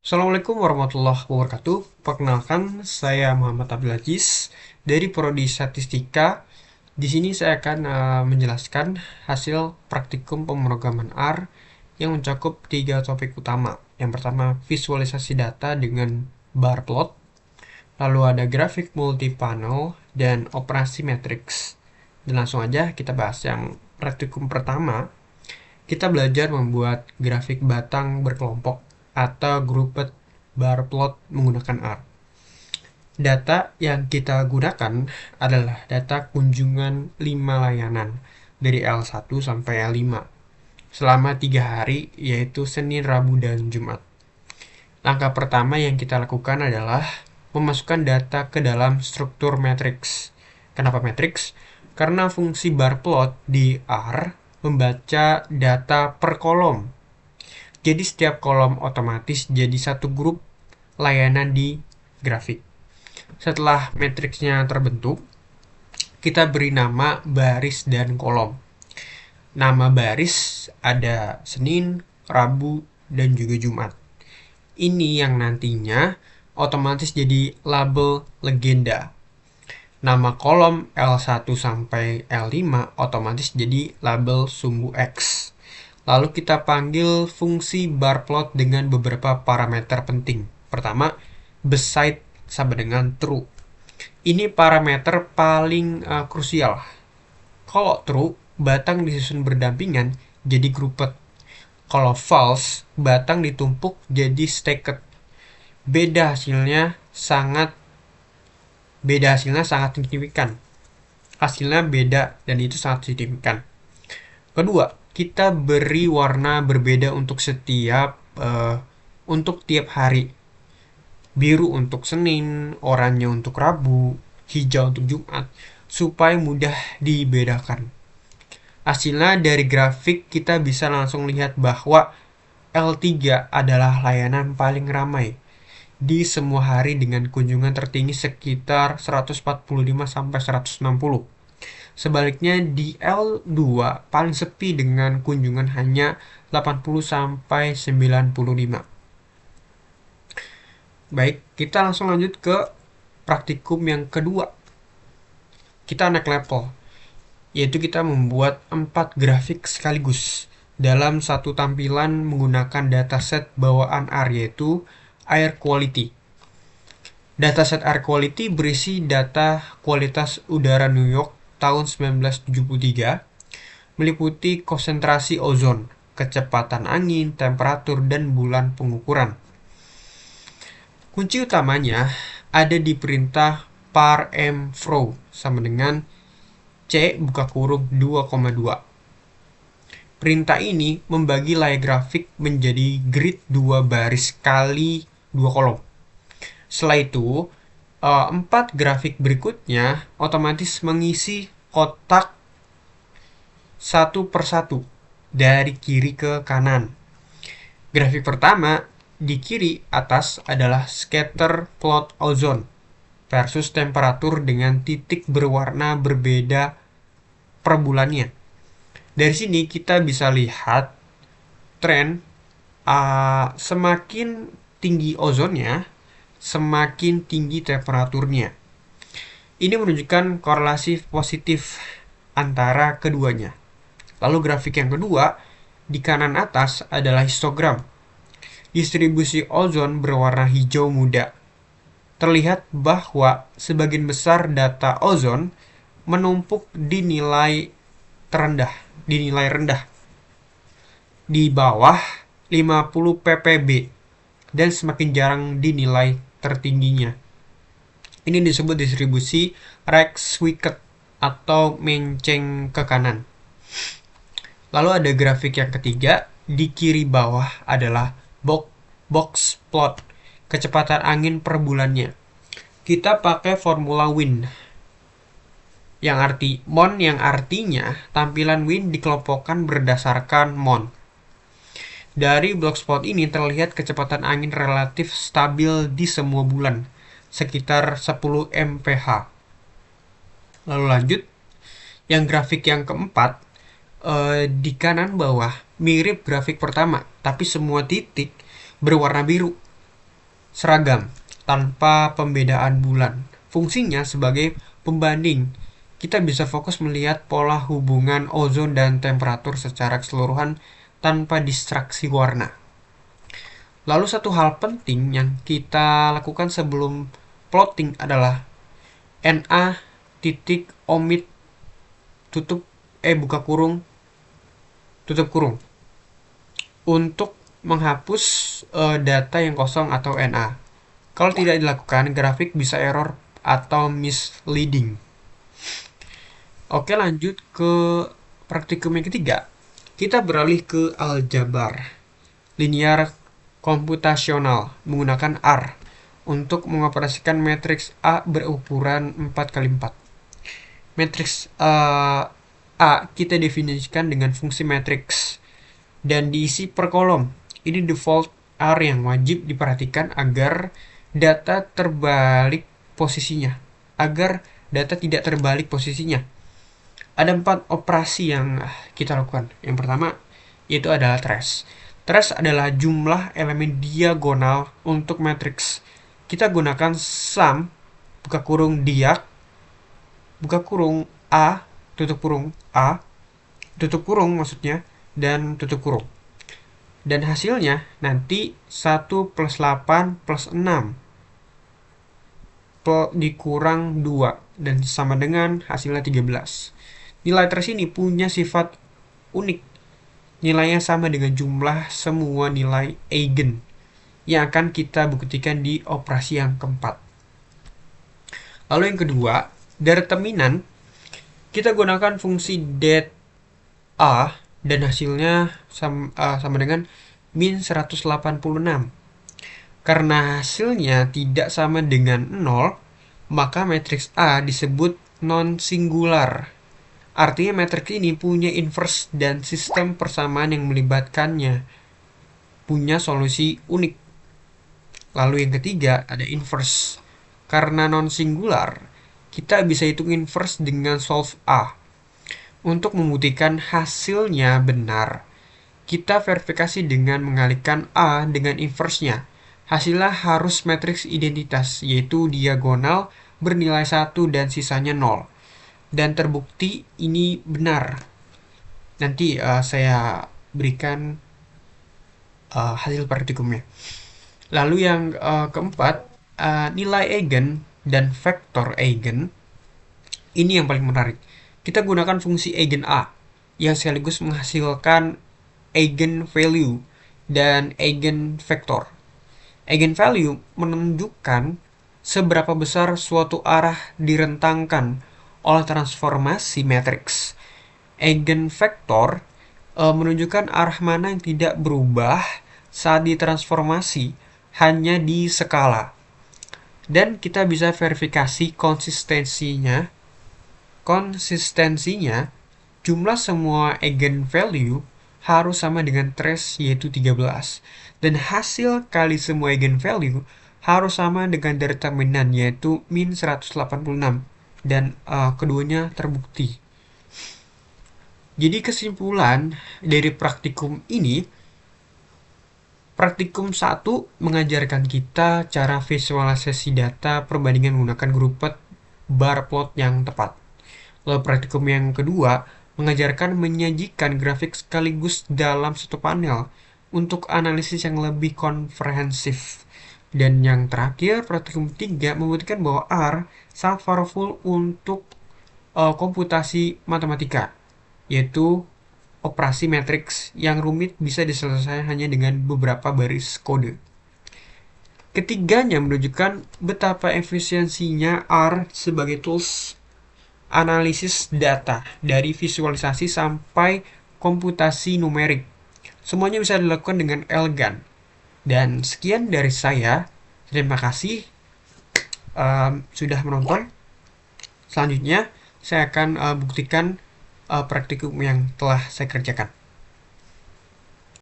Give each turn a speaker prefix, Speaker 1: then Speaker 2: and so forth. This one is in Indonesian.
Speaker 1: Assalamualaikum warahmatullahi wabarakatuh. Perkenalkan, saya Muhammad Abdul Aziz dari Prodi Statistika. Di sini saya akan menjelaskan hasil praktikum pemrograman R yang mencakup tiga topik utama. Yang pertama, visualisasi data dengan bar plot. Lalu ada grafik multi-panel dan operasi matriks. Dan langsung aja kita bahas yang praktikum pertama. Kita belajar membuat grafik batang berkelompok atau grouped bar plot menggunakan R. Data yang kita gunakan adalah data kunjungan 5 layanan dari L1 sampai L5 selama 3 hari, yaitu Senin, Rabu, dan Jumat. Langkah pertama yang kita lakukan adalah memasukkan data ke dalam struktur matriks. Kenapa matriks? Karena fungsi bar plot di R membaca data per kolom. Jadi setiap kolom otomatis jadi satu grup layanan di grafik. Setelah matriksnya terbentuk, kita beri nama baris dan kolom. Nama baris ada Senin, Rabu, dan juga Jumat. Ini yang nantinya otomatis jadi label legenda. Nama kolom L1 sampai L5 otomatis jadi label sumbu X. Lalu kita panggil fungsi bar plot dengan beberapa parameter penting. Pertama, beside sama dengan true. Ini parameter paling krusial. Kalau true, batang disusun berdampingan jadi grouped. Kalau false, batang ditumpuk jadi stacked. Beda hasilnya sangat signifikan. Hasilnya beda dan itu sangat signifikan. Kedua, kita beri warna berbeda untuk tiap hari. Biru untuk Senin, oranye untuk Rabu, hijau untuk Jumat, supaya mudah dibedakan. Hasilnya dari grafik kita bisa langsung lihat bahwa L3 adalah layanan paling ramai di semua hari dengan kunjungan tertinggi sekitar 145-160. Sebaliknya di L2 paling sepi dengan kunjungan hanya 80-95. Baik, kita langsung lanjut ke praktikum yang kedua. Kita naik level, yaitu kita membuat 4 grafik sekaligus dalam satu tampilan menggunakan dataset bawaan R, yaitu Air Quality. Dataset Air Quality berisi data kualitas udara New York tahun 1973, meliputi konsentrasi ozon, kecepatan angin, temperatur, dan bulan pengukuran. Kunci utamanya ada di perintah parmflow sama dengan C buka kurung 2,2. Perintah ini membagi layar grafik menjadi grid 2 baris kali 2 kolom. Setelah itu, 4 grafik berikutnya otomatis mengisi kotak satu persatu dari kiri ke kanan. Grafik pertama di kiri atas adalah scatter plot ozon versus temperatur dengan titik berwarna berbeda per bulannya. Dari sini kita bisa lihat tren semakin tinggi ozonnya, semakin tinggi temperaturnya. Ini menunjukkan korelasi positif antara keduanya. Lalu grafik yang kedua, di kanan atas adalah histogram. Distribusi ozon berwarna hijau muda. Terlihat bahwa sebagian besar data ozon menumpuk di nilai rendah. Di bawah 50 ppb dan semakin jarang di nilai tertingginya. Ini disebut distribusi Rex-Swicket atau menceng ke kanan. Lalu ada grafik yang ketiga, di kiri bawah adalah box plot, kecepatan angin per bulannya. Kita pakai formula wind, yang artinya tampilan wind dikelompokkan berdasarkan mon. Dari blogspot ini terlihat kecepatan angin relatif stabil di semua bulan, sekitar 10 mph. Lalu lanjut, yang grafik yang keempat, di kanan bawah mirip grafik pertama, tapi semua titik berwarna biru. seragam tanpa pembedaan bulan. Fungsinya sebagai pembanding. Kita bisa fokus melihat pola hubungan ozon dan temperatur secara keseluruhan tanpa distraksi warna. Lalu satu hal penting yang kita lakukan sebelum plotting adalah NA titik omit tutup buka kurung tutup kurung untuk menghapus data yang kosong atau NA. Kalau tidak dilakukan, grafik bisa error atau misleading. Oke, lanjut ke praktikum yang ketiga. Kita beralih ke aljabar linear komputasional menggunakan R untuk mengoperasikan matriks A berukuran 4x4. Matriks A kita definisikan dengan fungsi matriks dan diisi per kolom. Ini default R yang wajib diperhatikan agar data tidak terbalik posisinya. Ada 4 operasi yang kita lakukan. Yang pertama yaitu adalah trace. Trace adalah jumlah elemen diagonal untuk matriks. Kita gunakan sum buka kurung diag buka kurung A tutup kurung A tutup kurung maksudnya dan tutup kurung. Dan hasilnya nanti 1 plus 8 plus 6 dikurang 2 dan sama dengan hasilnya 13. Nilai trace ini punya sifat unik. Nilainya sama dengan jumlah semua nilai eigen yang akan kita buktikan di operasi yang keempat. Lalu yang kedua, determinan. Kita gunakan fungsi det A dan hasilnya sama dengan min 186. Karena hasilnya tidak sama dengan 0, maka matriks A disebut non-singular. Artinya matriks ini punya inverse dan sistem persamaan yang melibatkannya punya solusi unik. Lalu yang ketiga ada inverse. Karena non-singular, kita bisa hitung inverse dengan solve A. Untuk membuktikan hasilnya benar, kita verifikasi dengan mengalihkan A dengan inverse-nya. Hasilnya harus matriks identitas, yaitu diagonal bernilai 1 dan sisanya 0. Dan terbukti ini benar. Nanti saya berikan hasil praktikumnya. Lalu yang keempat, nilai eigen dan vektor eigen. Ini yang paling menarik. Kita gunakan fungsi eigen A yang sekaligus menghasilkan eigen value dan eigen vektor. Eigen value menunjukkan seberapa besar suatu arah direntangkan oleh transformasi matriks. Eigen vektor menunjukkan arah mana yang tidak berubah saat ditransformasi, hanya di skala. Dan kita bisa verifikasi konsistensinya. Jumlah semua eigen value harus sama dengan trace, yaitu 13. Dan hasil kali semua eigen value harus sama dengan determinan, yaitu min 186. Dan keduanya terbukti. Jadi kesimpulan dari praktikum ini, praktikum 1 mengajarkan kita cara visualisasi data perbandingan menggunakan grouped bar plot yang tepat. Lalu praktikum yang kedua mengajarkan menyajikan grafik sekaligus dalam satu panel untuk analisis yang lebih komprehensif. Dan yang terakhir, praktikum 3 membuktikan bahwa R sangat powerful untuk komputasi matematika, yaitu operasi matriks yang rumit bisa diselesaikan hanya dengan beberapa baris kode. Ketiganya menunjukkan betapa efisiensinya R sebagai tools analisis data dari visualisasi sampai komputasi numerik. Semuanya bisa dilakukan dengan elegan. Dan sekian dari saya. Terima kasih sudah menonton. Selanjutnya saya akan buktikan praktikum yang telah saya kerjakan.